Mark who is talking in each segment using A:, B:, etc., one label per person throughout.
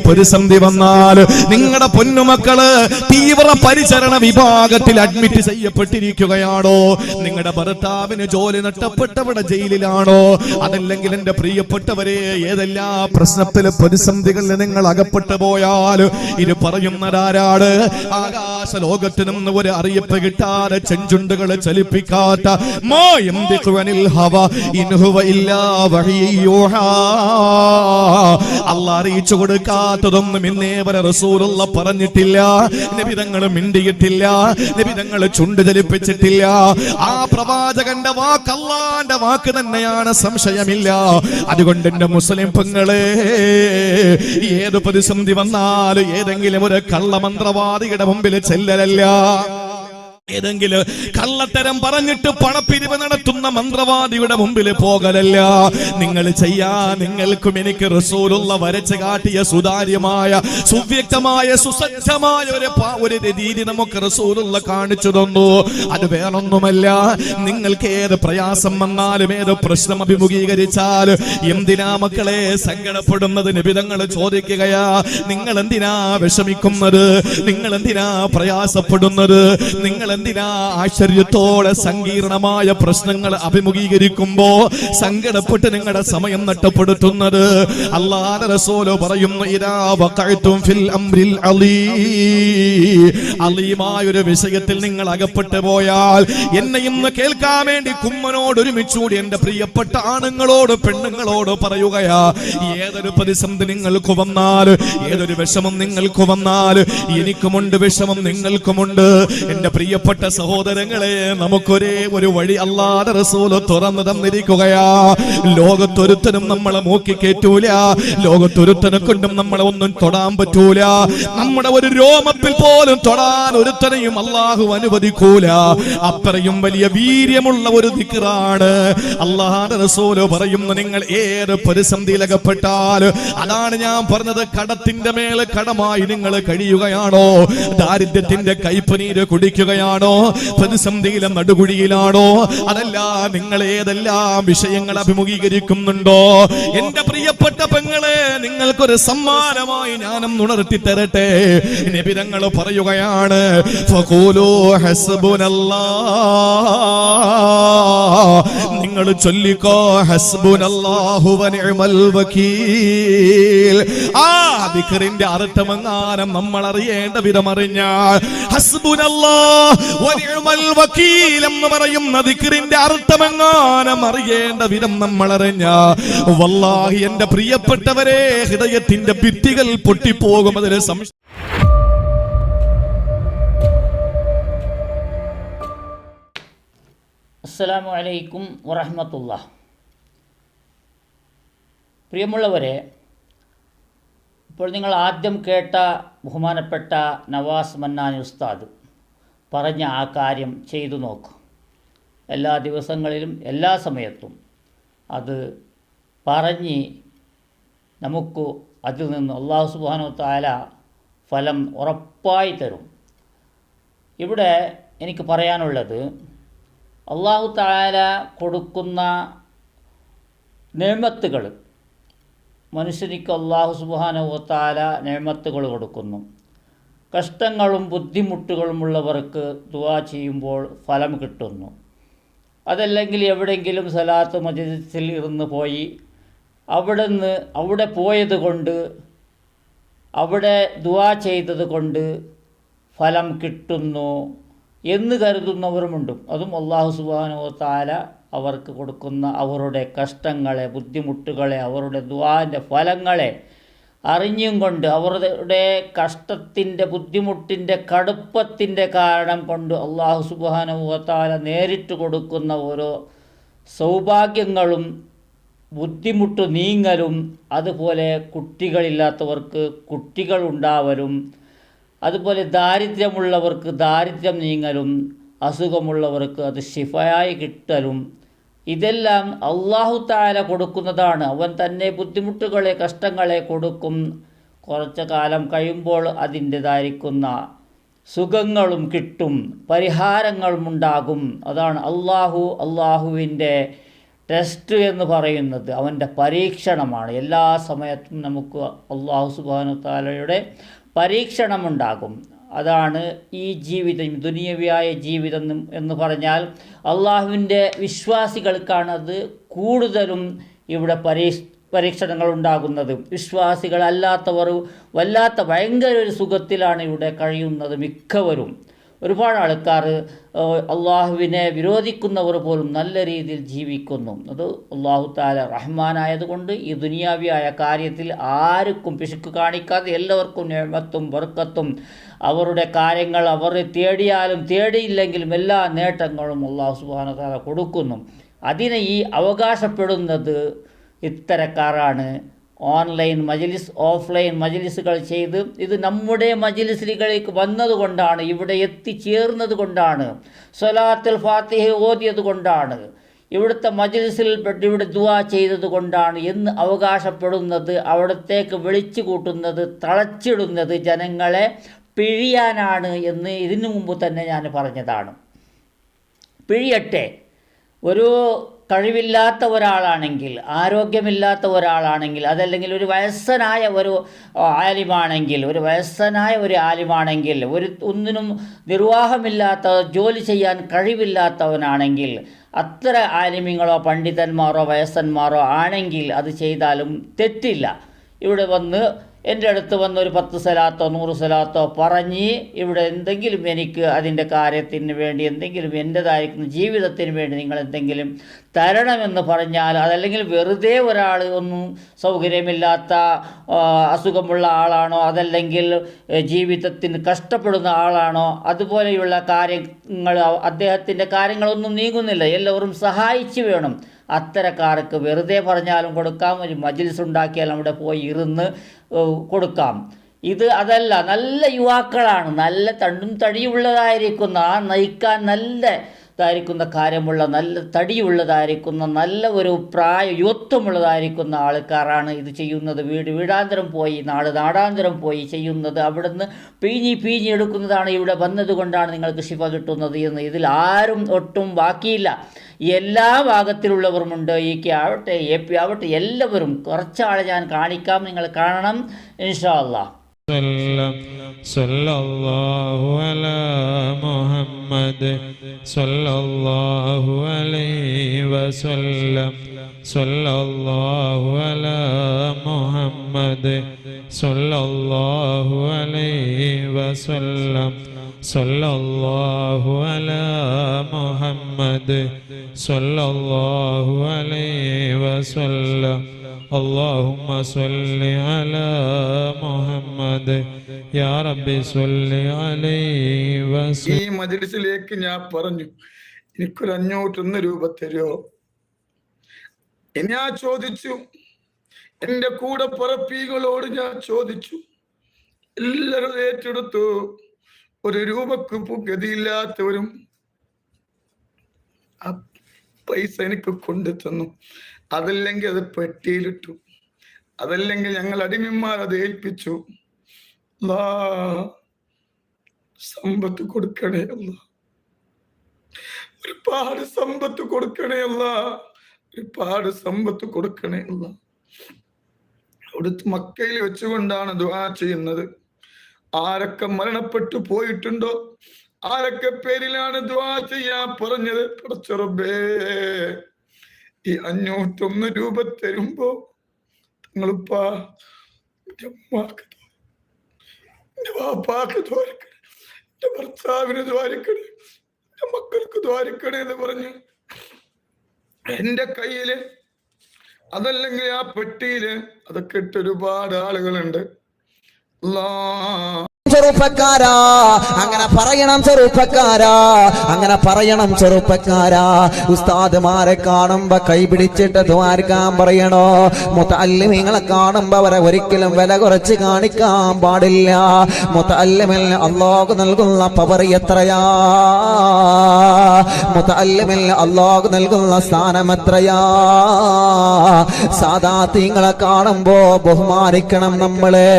A: പ്രതിസന്ധി വന്നാൽ നിങ്ങളുടെ പൊന്നുമക്കള് തീവ്ര പരിചരണ വിഭാഗത്തിൽ അഡ്മിറ്റ് ചെയ്യപ്പെട്ടിരിക്കുകയാണോ, നിങ്ങളുടെ ഭർത്താവിന് ജോലി നഷ്ടപ്പെട്ടവിടെ ജയിലിലാണോ, അതല്ലെങ്കിൽ എന്റെ പ്രിയപ്പെട്ടവരെ ഏതെല്ലാം പ്രശ്നത്തില് പ്രതിസന്ധികളിൽ നിങ്ങൾ അകപ്പെട്ടു പോയാൽ ഇത് പറയുന്നതാരാണ്? ആകാശ ലോകത്ത് നിന്ന് ഒരു അറിയിപ്പ് കിട്ടാതെ ചെഞ്ചുണ്ടുകൾ ചലിപ്പിക്കാത്ത അള്ളാഹ് അറിയിച്ചു കൊടുക്കാത്തതൊന്നും ഇന്നേ വരെ റസൂലുള്ള പറഞ്ഞിട്ടില്ല, നബി തങ്ങൾ മിണ്ടിയിട്ടില്ല, നബി തങ്ങൾ ചുണ്ട് ചലിപ്പിച്ചിട്ടില്ല. ആ പ്രവാചകന്റെ വാക്ക് അള്ളാന്റെ വാക്ക് തന്നെയാണ്, സംശയമില്ല. അതുകൊണ്ട് എന്റെ മുസ്ലിം പെങ്ങളെ, ഏത് പ്രതിസന്ധി വന്നാലും ഏതെങ്കിലും ഒരു കള്ളമന്ത്രവാദിയുടെ മുമ്പിൽ ചെല്ലലല്ല, ഏതെങ്കിലും കള്ളത്തരം പറഞ്ഞിട്ട് പണപ്പിരിവ് നടത്തുന്ന മന്ത്രവാദിയുടെ മുമ്പിൽ പോകലല്ല. നിങ്ങൾ നിങ്ങൾക്കും എനിക്ക് റസൂലുള്ള വരച്ച് കാട്ടിയ സുതാര്യമായ സുവ്യക്തമായ സുസജ്ജമായ ഒരു രീതി നമുക്ക് റസൂലുള്ള കാണിച്ചു തന്നു. അത് വേറൊന്നുമല്ല, നിങ്ങൾക്ക് ഏത് പ്രയാസം വന്നാലും ഏത് പ്രശ്നം അഭിമുഖീകരിച്ചാലും എന്തിനാ മക്കളെ സങ്കടപ്പെടുന്നത്? നിബിധങ്ങൾ ചോദിക്കുകയാ, നിങ്ങൾ എന്തിനാ വിഷമിക്കുന്നത്? നിങ്ങൾ എന്തിനാ പ്രയാസപ്പെടുന്നത്? നിങ്ങൾ എന്തിനാ ആശ്ചര്യത്തോടെ സങ്കീർണമായ പ്രശ്നങ്ങൾ അഭിമുഖീകരിക്കുമ്പോ സങ്കടപ്പെട്ട് നിങ്ങളുടെ സമയം നഷ്ടപ്പെടുത്തുന്നത്? അല്ലാഹുവിന്റെ റസൂൽ പറയുന്നു, ഇദാ വഖഅതും ഫിൽ അംരിൽ അലീമായ ഒരു വിഷയത്തിൽ നിങ്ങൾ അകപ്പെട്ടു പോയാൽ എന്നെ ഇന്ന് കേൾക്കാൻ വേണ്ടി കുമ്മനോട് ഒരുമിച്ചുകൂടി എന്റെ പ്രിയപ്പെട്ട ആണുങ്ങളോട് പെണ്ണുങ്ങളോട് പറയുകയാ, ഏതൊരു പ്രതിസന്ധി നിങ്ങൾക്ക് വന്നാൽ, ഏതൊരു വിഷമം നിങ്ങൾക്ക് വന്നാൽ, എനിക്കുമുണ്ട് വിഷമം, നിങ്ങൾക്കുമുണ്ട്. എന്റെ പ്രിയപ്പെട്ട സഹോദരങ്ങളെ, നമുക്കൊരേ ഒരു വഴി അല്ലാഹുവിന്റെ റസൂൽ തുറന്നു തന്നിരിക്കുകയാ. ലോകത്തൊരുത്തനും നമ്മളെ മൂക്കി കേറ്റൂല, ലോകത്തൊരുത്തനെ കൊണ്ടും നമ്മളെ ഒന്നും തൊടാൻ പറ്റൂല. നമ്മുടെ ഒരു രോമത്തിൽ പോലും തൊടാൻ ഒരുത്തനെയും അല്ലാഹു അനുവദിക്കൂല. അത്രയും വലിയ വീര്യമുള്ള ഒരു ദിക്റാണ്. അല്ലാഹുവിന്റെ റസൂൽ പറയുന്നു, നിങ്ങൾ ഏത് പ്രതിസന്ധിയിലകപ്പെട്ടാൽ, അതാണ് ഞാൻ പറഞ്ഞത്, കടത്തിന്റെ മേലെ കടമായി നിങ്ങൾ കഴിയുകയാണോ, ദാരിദ്ര്യത്തിന്റെ കൈപ്പനീര് കുടിക്കുകയാണോ, പ്രതിസന്ധിയിലെ നടുകുഴിയിലാണോ, അതല്ല നിങ്ങൾ ഏതെല്ലാം വിഷയങ്ങൾ അഭിമുഖീകരിക്കുന്നുണ്ടോ, എന്റെ പ്രിയപ്പെട്ട പെങ്ങളെ, നിങ്ങൾക്കൊരു സമ്മാനമായി ഞാനും ഉണർത്തി തരട്ടെ. നബി തങ്ങൾ പറയുകയാണ്, ഫഖൂലു ഹസ്ബുനല്ലാഹ്, നിങ്ങൾ ചൊല്ലിക്കോ ഹസ്ബുനല്ലാഹു വ നിഅമൽ വകീൽ. ആ ദിക്റിന്റെ അർത്ഥമെങ്ങാനും നമ്മൾ അറിയേണ്ട വിധം അറിഞ്ഞാൽ, ഹസ്ബുനല്ലാഹ് വ നിഅമൽ വകീൽ എന്ന് പറയുന്ന ദിക്റിന്റെ അർത്ഥമെങ്ങാനും അറിയേണ്ട വിധം നമ്മൾ അറിഞ്ഞാൽ, വല്ലാഹി എന്റെ പ്രിയപ്പെട്ടവരെ, ഹൃദയത്തിന്റെ ഭിത്തികൾ പൊട്ടിപ്പോകും. അതിന് സംശയം.
B: അസ്സലാമു അലൈക്കും വറഹ്മത്തുള്ളാഹി. പ്രിയമുള്ളവരെ, ഇപ്പോൾ നിങ്ങൾ ആദ്യം കേട്ട ബഹുമാനപ്പെട്ട നവാസ് മന്നാനി ഉസ്താദ് പറഞ്ഞ ആ കാര്യം ചെയ്തു നോക്കും. എല്ലാ ദിവസങ്ങളിലും എല്ലാ സമയത്തും അത് പറഞ്ഞ് നമുക്ക് അതിൽ നിന്ന് അല്ലാഹു സുബ്ഹാനഹു വ തആല ഫലം ഉറപ്പായി തരും. ഇവിടെ എനിക്ക് പറയാനുള്ളത്, അല്ലാഹു തആല കൊടുക്കുന്ന നിഅമത്തുകൾ, മനുഷ്യനിക്ക് അല്ലാഹു സുബ്ഹാനഹു വ തആല നിഅമത്തുകൾ കൊടുക്കുന്നു. കഷ്ടങ്ങളും ബുദ്ധിമുട്ടുകളുമുള്ളവർക്ക് ദുആ ചെയ്യുമ്പോൾ ഫലം കിട്ടുന്നു. അതല്ലെങ്കിൽ എവിടെയെങ്കിലും സലാത്ത് മജ്ലിസിൽ ഇരുന്ന് പോയി അവിടെ പോയത് കൊണ്ട്, അവിടെ ദുആ ചെയ്തത് കൊണ്ട് ഫലം കിട്ടുന്നു എന്ന് കരുതുന്നവരുമുണ്ട്. അതും അല്ലാഹു സുബ്ഹാനഹു വ തആല അവർക്ക് കൊടുക്കുന്ന അവരുടെ കഷ്ടങ്ങളെ, ബുദ്ധിമുട്ടുകളെ, അവരുടെ ദുആന്റെ ഫലങ്ങളെ അറിഞ്ഞും കൊണ്ട്, അവരുടെ കഷ്ടത്തിൻ്റെ, ബുദ്ധിമുട്ടിൻ്റെ, കടുപ്പത്തിൻ്റെ കാരണം കൊണ്ട് അല്ലാഹു സുബ്ഹാനഹു വ തആല നേരിട്ട് കൊടുക്കുന്ന ഓരോ സൗഭാഗ്യങ്ങളും ബുദ്ധിമുട്ട് നീങ്ങലും, അതുപോലെ കുട്ടികളില്ലാത്തവർക്ക് കുട്ടികൾ ഉണ്ടാവലും, അതുപോലെ ദാരിദ്ര്യമുള്ളവർക്ക് ദാരിദ്ര്യം നീങ്ങലും, അസുഖമുള്ളവർക്ക് അത് ശിഫയായി കിട്ടലും, ഇതെല്ലാം അല്ലാഹു തആല കൊടുക്കുന്നതാണ്. അവൻ തന്നെ ബുദ്ധിമുട്ടുകളെ, കഷ്ടങ്ങളെ കൊടുക്കും. കുറച്ച് കാലം കഴിയുമ്പോൾ അതിൻ്റെതായിരിക്കുന്ന സുഖങ്ങളും കിട്ടും, പരിഹാരങ്ങളും ഉണ്ടാകും. അതാണ് അല്ലാഹുവിൻ്റെ ടെസ്റ്റ് എന്ന് പറയുന്നത് അവൻ്റെ പരീക്ഷണമാണ്. എല്ലാ സമയത്തും നമുക്ക് അല്ലാഹു സുബ്ഹാനഹു തആലയുടെ പരീക്ഷണമുണ്ടാകും. അതാണ് ഈ ജീവിതം, ദുനിയവിയായ ജീവിതം എന്ന് പറഞ്ഞാൽ അള്ളാഹുവിൻ്റെ വിശ്വാസികൾക്കാണത് കൂടുതലും ഇവിടെ പരീക്ഷണങ്ങൾ ഉണ്ടാകുന്നത്. വിശ്വാസികളല്ലാത്തവർ വല്ലാത്ത ഭയങ്കര ഒരു സുഖത്തിലാണ് ഇവിടെ കഴിയുന്നത് മിക്കവരും. ഒരുപാട് ആൾക്കാർ അള്ളാഹുവിനെ വിരോധിക്കുന്നവർ പോലും നല്ല രീതിയിൽ ജീവിക്കുന്നു. അത് അല്ലാഹു തആല റഹ്മാനായതുകൊണ്ട് ഈ ദുനിയാവിയായ കാര്യത്തിൽ ആർക്കും പിശുക്ക് കാണിക്കാതെ എല്ലാവർക്കും നിഅമത്തും ബർക്കത്തും അവരുടെ കാര്യങ്ങൾ അവർ തേടിയാലും തേടിയില്ലെങ്കിലും എല്ലാ നേട്ടങ്ങളും അല്ലാഹു സുബ്ഹാനഹു തആല കൊടുക്കുന്നു. അതിനെ ഈ അവകാശപ്പെടുന്നത് ഇത്തരക്കാരാണ്. ഓൺലൈൻ മജ്ലിസ്, ഓഫ്ലൈൻ മജ്ലിസുകൾ ചെയ്ത് ഇത് നമ്മുടെ മജ്ലിസുകളിലേക്ക് വന്നതുകൊണ്ടാണ്, ഇവിടെ എത്തിച്ചേർന്നത് കൊണ്ടാണ്, സ്വലാത്തുൽ ഫാത്തിഹ ഓതിയത് കൊണ്ടാണ്, ഇവിടുത്തെ മജ്ലിസിൽ ഇവിടെ ദുആ ചെയ്തത് കൊണ്ടാണ് എന്ന് അവകാശപ്പെടുന്നത്, അവിടത്തേക്ക് വിളിച്ചു കൂട്ടുന്നത്, തളച്ചിടുന്നത് ജനങ്ങളെ പിഴിയാനാണ് എന്ന് ഇതിനു മുമ്പ് തന്നെ ഞാൻ പറഞ്ഞതാണ്. പിഴിയട്ടെ. ഒരു കഴിവില്ലാത്ത ഒരാളാണെങ്കിൽ, ആരോഗ്യമില്ലാത്ത ഒരാളാണെങ്കിൽ, അതല്ലെങ്കിൽ ഒരു വയസ്സനായ ഒരു ആലിമാണെങ്കിൽ, ഒന്നിനും നിർവാഹമില്ലാത്ത, ജോലി ചെയ്യാൻ കഴിവില്ലാത്തവനാണെങ്കിൽ, അത്ര ആലിമ്യങ്ങളോ പണ്ഡിതന്മാരോ വയസ്സന്മാരോ ആണെങ്കിൽ അത് ചെയ്താലും തെറ്റില്ല. ഇവിടെ വന്ന് എൻ്റെ അടുത്ത് വന്ന് ഒരു 10 സ്വലാത്തോ 100 സ്വലാത്തോ പറഞ്ഞ് ഇവിടെ എന്തെങ്കിലും എനിക്ക് അതിൻ്റെ കാര്യത്തിന് വേണ്ടി എന്തെങ്കിലും എൻ്റേതായിരിക്കുന്ന ജീവിതത്തിന് വേണ്ടി നിങ്ങൾ എന്തെങ്കിലും തരണമെന്ന് പറഞ്ഞാൽ, അതല്ലെങ്കിൽ വെറുതെ ഒരാൾ ഒന്നും സൗകര്യമില്ലാത്ത അസുഖമുള്ള ആളാണോ, അതല്ലെങ്കിൽ ജീവിതത്തിന് കഷ്ടപ്പെടുന്ന ആളാണോ, അതുപോലെയുള്ള കാര്യങ്ങൾ അദ്ദേഹത്തിൻ്റെ കാര്യങ്ങളൊന്നും നീങ്ങുന്നില്ല, എല്ലാവരും സഹായിച്ചു വേണം. അത്തരക്കാർക്ക് വെറുതെ പറഞ്ഞാലും കൊടുക്കാം, ഒരു മജ്ലിസ് ഉണ്ടാക്കിയാൽ അവിടെ പോയി ഇരുന്ന് കൊടുക്കാം. ഇത് അതല്ല, നല്ല യുവാക്കളാണ്, നല്ല തണ്ടും തടിയുള്ളതായിരിക്കുന്ന, നയിക്കാൻ നല്ലതായിരിക്കുന്ന കാര്യമുള്ള, നല്ല തടിയുള്ളതായിരിക്കുന്ന, നല്ല ഒരു യുവത്വമുള്ളതായിരിക്കുന്ന ആൾക്കാരാണ് ഇത് ചെയ്യുന്നത്. വീടാന്തരം പോയി, നാടാന്തരം പോയി ചെയ്യുന്നത്, അവിടുന്ന് പീഞ്ഞി എടുക്കുന്നതാണ്. ഇവിടെ വന്നതുകൊണ്ടാണ് നിങ്ങൾക്ക് ശിഫ കിട്ടുന്നത് എന്ന് ഇതിൽ ആരും ഒട്ടും ബാക്കിയില്ല. എല്ലാ ഭാഗത്തിലുള്ളവരുമുണ്ട്. കെ ആവട്ടെ, AP ആവട്ടെ, എല്ലാവരും. കുറച്ചാളെ ഞാൻ കാണിക്കാം, നിങ്ങൾ കാണണം ഇൻഷാ അല്ലാഹ്.
C: സല്ലല്ലാഹു അലാ മുഹമ്മദ് സല്ലല്ലാഹു അലൈഹി വസല്ലം. സല്ലല്ലാഹു അലാ മുഹമ്മദ് സല്ലല്ലാഹു അലൈഹി വസല്ലം. സല്ലല്ലാഹു അലാ മുഹമ്മദ് സല്ലല്ലാഹു അലൈഹി വസല്ലം. اللهم صل على محمد يا رب صل عليه وسلم.
D: ഈ മജ്ലിസിലേക്ക് ഞാൻ പറഞ്ഞു, എനിക്കൊരു 501 രൂപ തരുമോ? ഞാൻ ചോദിച്ചു, എൻ്റെ കൂടെ പറപ്പികളോട് ഞാൻ ചോദിച്ചു, എല്ലാവരും ഏറ്റെടുത്തു. 1 രൂപക്ക് ഗതിയില്ലാത്തവരും ആ പൈസ എനിക്ക് കൊണ്ടു തന്നു. അതല്ലെങ്കിൽ അത് പെട്ടിയിലിട്ടു, അതല്ലെങ്കിൽ ഞങ്ങൾ അടിമന്മാർ അത് ഏൽപ്പിച്ചു. സമ്പത്ത് കൊടുക്കണേ അല്ല, ഒരുപാട് സമ്പത്ത് കൊടുക്കണേ അല്ല, ഒരുപാട് സമ്പത്ത് കൊടുക്കണേ അല്ല. അവിടുത്തെ മക്കയിൽ വെച്ചുകൊണ്ടാണ് ദുആ ചെയ്യുന്നത്. ആരൊക്കെ മരണപ്പെട്ടു പോയിട്ടുണ്ടോ, ആരൊക്കെ പേരിലാണ് ദുആ ചെയ്യാൻ പറഞ്ഞത്, പടച്ച റബ്ബേ ഈ 501 രൂപ തരുമ്പോ നിങ്ങളിപ്പാ എൻ്റെ ഉമ്മാക്ക്, എൻ്റെ വാപ്പാക്ക് ദ്വാരിക്കണേ, എൻ്റെ ഭർത്താവിന് ദ്വാരിക്കണേ, എൻ്റെ മക്കൾക്ക് ദ്വാരിക്കണേ എന്ന് പറഞ്ഞു എൻ്റെ കയ്യില്, അതല്ലെങ്കിൽ ആ പെട്ടിയില് അതൊക്കെ ഇട്ട് ഒരുപാട് ആളുകളുണ്ട്.
E: ചെറുപ്പക്കാരാ, അങ്ങനെ പറയണം ചെറുപ്പക്കാരാ, അങ്ങനെ പറയണം ചെറുപ്പക്കാരാ. ഉസ്താദുമാരെ കാണുമ്പോ കൈപിടിച്ചിട്ട് ദ്വാരക്കാൻ പറയണോ. മുതഅല്ലിമീങ്ങളെ കാണുമ്പോ അവരെ ഒരിക്കലും വില കുറച്ച് കാണിക്കാൻ പാടില്ല. മുതഅല്ലിമിന് അല്ലാഹു നൽകുന്ന പവർ എത്രയാ, മുതഅല്ലിമിന് അല്ലാഹു നൽകുന്ന സ്ഥാനം എത്രയാ. സാദാത്തീങ്ങളെ കാണുമ്പോ ബഹുമാനിക്കണം നമ്മളെ,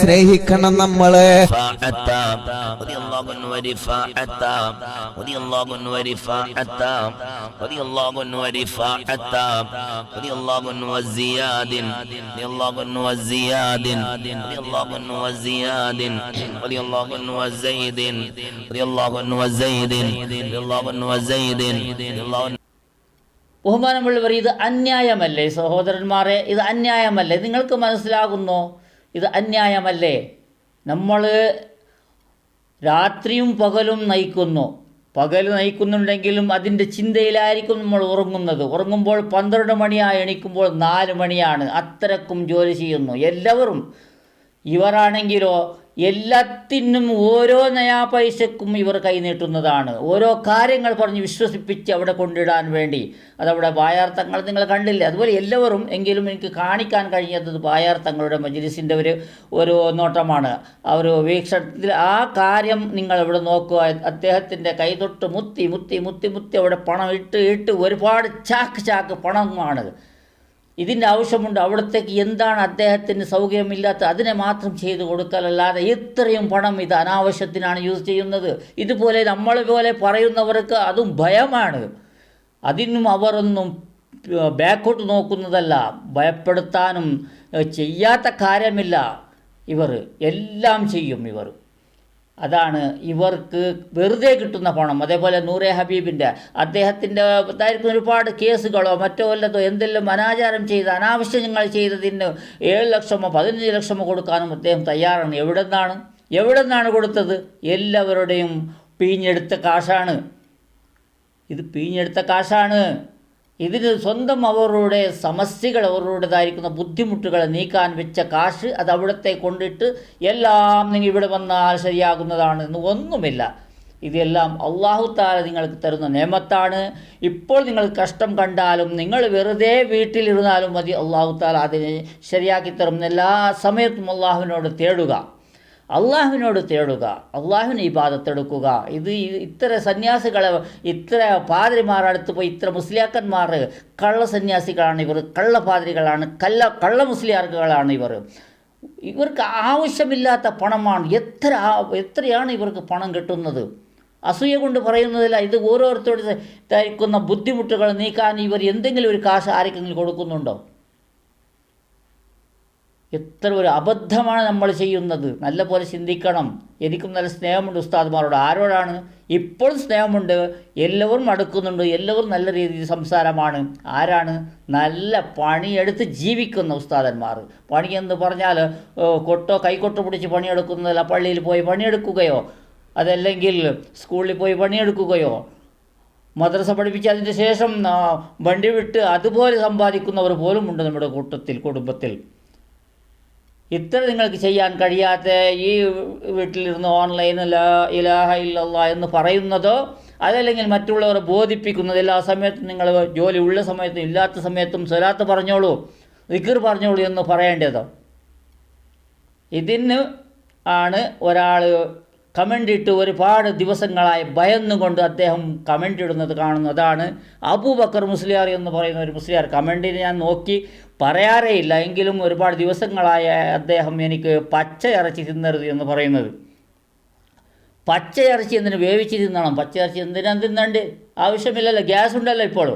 E: സ്നേഹിക്കണം നമ്മളെ.
F: ورفاعة رضي الله عنه ورفاعة رضي الله عنه ورفاعة رضي الله عنه ورفاعة رضي الله عنه والزياد رضي الله عنه والزياد رضي الله عنه والزياد رضي الله عنه والزيد رضي الله عنه والزيد رضي الله عنه والزيد رضي الله عنه.
B: ബഹുമാനമുള്ളവർ, ഇത് അന്യായമല്ലേ സഹോദരന്മാരെ? ഇത് അന്യായമല്ലേ? നിങ്ങൾക്ക് മനസ്സിലാകുന്നോ ഇത് അന്യായമല്ലേ? നമ്മൾ രാത്രിയും പകലും നയിക്കുന്നു. പകൽ നയിക്കുന്നുണ്ടെങ്കിലും അതിൻ്റെ ചിന്തയിലായിരിക്കും നമ്മൾ ഉറങ്ങുന്നത്. ഉറങ്ങുമ്പോൾ 12 മണിയായി, എണീക്കുമ്പോൾ 4 മണിയാണ്. അത്രക്കും ജോലി ചെയ്യുന്നു എല്ലാവരും. ഇവരാണെങ്കിലോ എല്ലാത്തിനും ഓരോ നയാ പൈസക്കും ഇവർ കൈനീട്ടുന്നതാണ്. ഓരോ കാര്യങ്ങൾ പറഞ്ഞ് വിശ്വസിപ്പിച്ച് അവിടെ കൊണ്ടിടാൻ വേണ്ടി. അതവിടെ ബായാർത്ഥങ്ങൾ നിങ്ങൾ കണ്ടില്ലേ? അതുപോലെ എല്ലാവരും. എങ്കിലും എനിക്ക് കാണിക്കാൻ കഴിഞ്ഞത് ബായാർത്ഥങ്ങളുടെ മജ്ലിസിൻ്റെ ഒരു നോട്ടമാണ്, ഒരു വീക്ഷണത്തിൽ. ആ കാര്യം നിങ്ങൾ ഇവിടെ നോക്കുക. അദ്ദേഹത്തിൻ്റെ കൈതൊട്ട് മുത്തി മുത്തി മുത്തി മുത്തി അവിടെ പണം ഇട്ട് ഒരുപാട് ചാക്ക് പണമാണ്. ഇതിൻ്റെ ആവശ്യമുണ്ട്. അവിടത്തേക്ക് എന്താണ് അദ്ദേഹത്തിന് സൗകര്യമില്ലാത്ത അതിനെ മാത്രം ചെയ്തു കൊടുക്കലല്ലാതെ ഇത്രയും പണം ഇത് അനാവശ്യത്തിനാണ് യൂസ് ചെയ്യുന്നത്. ഇതുപോലെ നമ്മളെ പോലെ പറയുന്നവർക്ക് അതും ഭയമാണ്. അതിനും അവരൊന്നും ബാക്കോട്ട് നോക്കുന്നതല്ല. ഭയപ്പെടുത്താനും ചെയ്യാത്ത കാര്യമില്ല. ഇവർ എല്ലാം ചെയ്യും. അതാണ് ഇവർക്ക് വെറുതെ കിട്ടുന്ന പണം. അതേപോലെ നൂറെ ഹബീബിൻ്റെ അദ്ദേഹത്തിൻ്റെ ഇതായിരിക്കും ഒരുപാട് കേസുകളോ മറ്റോ വല്ലതോ എന്തെല്ലാം അനാചാരം ചെയ്ത് അനാവശ്യങ്ങൾ ചെയ്തതിന് 7 ലക്ഷമോ 15 ലക്ഷമോ കൊടുക്കാനും അദ്ദേഹം തയ്യാറാണ്. എവിടെ നിന്നാണ് കൊടുത്തത്? എല്ലാവരുടെയും പിഴിഞ്ഞെടുത്ത കാശാണ്. ഇത് പിഴിഞ്ഞെടുത്ത കാശാണ്. ഇതിന് സ്വന്തം അവരുടെ സമസ്യകൾ, അവരുടേതായിരിക്കുന്ന ബുദ്ധിമുട്ടുകളെ നീക്കാൻ വെച്ച കാശ് അത് അവിടത്തെ കൊണ്ടിട്ട് എല്ലാം നിങ്ങൾ ഇവിടെ വന്നാൽ ശരിയാകുന്നതാണ് എന്ന് ഒന്നുമില്ല. ഇതെല്ലാം അല്ലാഹു തആല നിങ്ങൾക്ക് തരുന്ന നിഅമത്താണ്. ഇപ്പോൾ നിങ്ങൾ കഷ്ടം കണ്ടാലും നിങ്ങൾ വെറുതെ വീട്ടിലിരുന്നാലും മതി, അല്ലാഹു തആല അതിനെ ശരിയാക്കി തരും. എല്ലാ സമയത്തും അല്ലാഹുവിനോട് തേടുക, അള്ളാഹുവിന് ഇബാദത്തെടുക്കുക. ഇത് ഇത്ര സന്യാസികളെ, ഇത്ര പാതിരിമാരടുത്ത് പോയി ഇത്ര മുസ്ലിയാക്കന്മാർ കള്ള സന്യാസികളാണ് ഇവർ, കള്ള പാതിരികളാണ്, കള്ള മുസ്ലിയാർക്കുകളാണ് ഇവർക്ക് ആവശ്യമില്ലാത്ത പണമാണ്. എത്രയാണ് ഇവർക്ക് പണം കിട്ടുന്നത്? അസൂയ കൊണ്ട് പറയുന്നതില്ല. ഇത് ഓരോരുത്തരുടെ ഇതായിരിക്കുന്ന ബുദ്ധിമുട്ടുകൾ നീക്കാൻ ഇവർ എന്തെങ്കിലും ഒരു കാശ് ആർക്കെങ്കിലും കൊടുക്കുന്നുണ്ടോ? എത്ര ഒരു അബദ്ധമാണ് നമ്മൾ ചെയ്യുന്നത്. നല്ല പോലെ ചിന്തിക്കണം. എനിക്കും നല്ല സ്നേഹമുണ്ട് ഉസ്താദ്മാരോട്. ആരോടാണ്? ഇപ്പോഴും സ്നേഹമുണ്ട്. എല്ലാവരും അടുക്കുന്നുണ്ട്. എല്ലാവരും നല്ല രീതിയിൽ സംസാരമാണ്. ആരാണ്? നല്ല പണിയെടുത്ത് ജീവിക്കുന്ന ഉസ്താദന്മാർ. പണിയെന്ന് പറഞ്ഞാൽ കൈക്കൊട്ട് പിടിച്ച് പണിയെടുക്കുന്നതല്ല. പള്ളിയിൽ പോയി പണിയെടുക്കുകയോ അതല്ലെങ്കിൽ സ്കൂളിൽ പോയി പണിയെടുക്കുകയോ മദ്രസ പഠിപ്പിച്ച് അതിൻ്റെ ശേഷം വണ്ടി വിട്ട് അതുപോലെ സമ്പാദിക്കുന്നവർ പോലും ഉണ്ട് നമ്മുടെ കുടുംബത്തിൽ. ഇത്ര നിങ്ങൾക്ക് ചെയ്യാൻ കഴിയാത്ത ഈ വീട്ടിലിരുന്ന് ഓൺലൈനിൽ ലാ ഇലാഹ ഇല്ലല്ലാഹ് എന്ന് പറയുന്നതോ അതല്ലെങ്കിൽ മറ്റുള്ളവരെ ബോധിപ്പിക്കുന്നത്, എല്ലാ സമയത്തും നിങ്ങൾ ജോലി ഉള്ള സമയത്തും ഇല്ലാത്ത സമയത്തും സ്വലാത്ത് പറഞ്ഞോളൂ, ദിക്ർ പറഞ്ഞോളൂ എന്ന് പറയേണ്ടതോ? ഇതിന് ആണ് ഒരാൾ കമൻ്റ് ഇട്ട് ഒരുപാട് ദിവസങ്ങളായി ഭയന്നുകൊണ്ട് അദ്ദേഹം കമൻ്റ് ഇടുന്നത് കാണുന്നു. അതാണ് അബൂബക്കർ മുസ്ലിയാർ എന്ന് പറയുന്ന ഒരു മുസ്ലിയാർ. കമൻറ്റിന് ഞാൻ നോക്കി പറയാറേ ഇല്ല, എങ്കിലും ഒരുപാട് ദിവസങ്ങളായ അദ്ദേഹം എനിക്ക് പച്ച ഇറച്ചി തിന്നരുത് എന്ന് പറയുന്നത്. പച്ച ഇറച്ചി എന്തിനു വേവിച്ച് തിന്നണം? പച്ച ഇറച്ചി എന്തിനാ തിന്നണ്ട്? ആവശ്യമില്ലല്ലോ, ഗ്യാസ് ഉണ്ടല്ലോ ഇപ്പോൾ.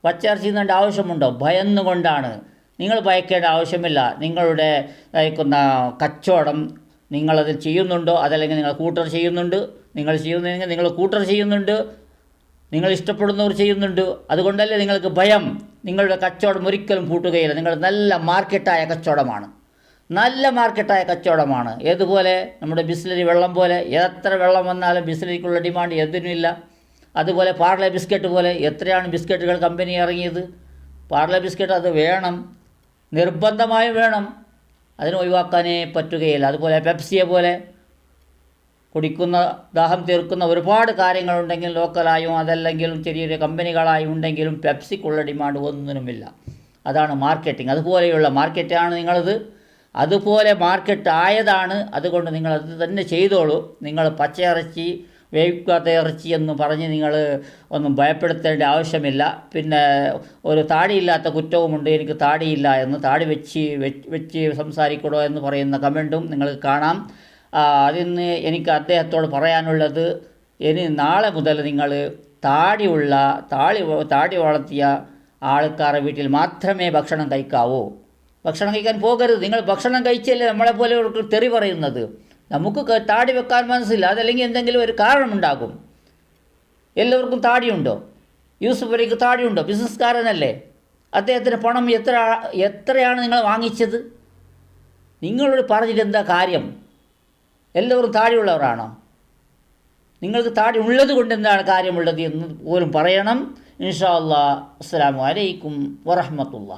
B: പച്ച ഇറച്ചി തിന്നേണ്ട ആവശ്യമുണ്ടോ? ഭയന്നുകൊണ്ടാണ്. നിങ്ങൾ ഭയക്കേണ്ട ആവശ്യമില്ല. നിങ്ങളുടെ നയിക്കുന്ന കച്ചവടം നിങ്ങളത് ചെയ്യുന്നുണ്ടോ? അതല്ലെങ്കിൽ നിങ്ങൾ കൂട്ടർ ചെയ്യുന്നുണ്ട്. നിങ്ങൾ ചെയ്യുന്നതെങ്കിൽ നിങ്ങൾ കൂട്ടർ ചെയ്യുന്നുണ്ട്. നിങ്ങൾ ഇഷ്ടപ്പെടുന്നവർ ചെയ്യുന്നുണ്ട്. അതുകൊണ്ടല്ലേ നിങ്ങൾക്ക് ഭയം. നിങ്ങളുടെ കച്ചവടം ഒരിക്കലും പൂട്ടുകയില്ല. നിങ്ങൾ നല്ല മാർക്കറ്റായ കച്ചവടമാണ്. ഏതുപോലെ? നമ്മുടെ ബിസ്ലറി വെള്ളം പോലെ. എത്ര വെള്ളം വന്നാലും ബിസ്ലറിക്കുള്ള ഡിമാൻഡ് എന്തിനുമില്ല. അതുപോലെ പാർലെ ബിസ്ക്കറ്റ് പോലെ. എത്രയാണ് ബിസ്ക്കറ്റുകൾ കമ്പനി ഇറങ്ങിയത്? പാർലെ ബിസ്ക്കറ്റ് അത് വേണം, നിർബന്ധമായും വേണം. അതിന് ഒഴിവാക്കാനേ പറ്റുകയില്ല. അതുപോലെ പെപ്സിയെ പോലെ കുടിക്കുന്ന ദാഹം തീർക്കുന്ന ഒരുപാട് കാര്യങ്ങളുണ്ടെങ്കിൽ ലോക്കലായും അതല്ലെങ്കിലും ചെറിയ കമ്പനികളായും ഉണ്ടെങ്കിലും പെപ്സിക്കുള്ള ഡിമാൻഡ് ഒന്നിനുമില്ല. അതാണ് മാർക്കറ്റിംഗ്. അതുപോലെയുള്ള മാർക്കറ്റാണ് നിങ്ങളത്. അതുപോലെ മാർക്കറ്റ് ആയതാണ്. അതുകൊണ്ട് നിങ്ങളത് തന്നെ ചെയ്തോളൂ. നിങ്ങൾ പച്ചയിറച്ചി വേവിക്കാത്ത ഇറച്ചി എന്ന് പറഞ്ഞ് നിങ്ങൾ ഒന്നും ഭയപ്പെടുത്തേണ്ട ആവശ്യമില്ല. പിന്നെ ഒരു താടിയില്ലാത്ത കുറ്റവുമുണ്ട്. എനിക്ക് താടിയില്ല എന്ന്, താടി വെച്ച് സംസാരിക്കണോ എന്ന് പറയുന്ന കമൻറ്റും നിങ്ങൾക്ക് കാണാം. അതിന് എനിക്ക് അദ്ദേഹത്തോട് പറയാനുള്ളത്, ഇനി നാളെ മുതൽ നിങ്ങൾ താടി വളർത്തിയ ആൾക്കാരുടെ വീട്ടിൽ മാത്രമേ ഭക്ഷണം കഴിക്കാവൂ. ഭക്ഷണം കഴിക്കാൻ പോകരുത്. നിങ്ങൾ ഭക്ഷണം കഴിച്ചല്ലേ നമ്മളെപ്പോലെ തെറി പറയുന്നത്. നമുക്ക് താടി വെക്കാൻ മനസ്സില്ല, അതല്ലെങ്കിൽ എന്തെങ്കിലും ഒരു കാരണമുണ്ടാകും. എല്ലാവർക്കും താടിയുണ്ടോ? യൂസുഫ് അലിക്ക് താടിയുണ്ടോ? ബിസിനസ്സുകാരനല്ലേ. അദ്ദേഹത്തിന് പണം എത്രയാണ് നിങ്ങൾ വാങ്ങിച്ചത്? നിങ്ങളോട് പറഞ്ഞിട്ട് എന്താ കാര്യം? എല്ലാവരും താടിയുള്ളവരാണോ? നിങ്ങൾക്ക് താടി ഉള്ളത് കൊണ്ട് എന്താണ് കാര്യമുള്ളത് എന്ന് പോലും പറയണം. ഇൻഷാ അല്ലാഹ്. അസ്സലാമു അലൈക്കും വറഹ്മത്തുള്ളാഹി.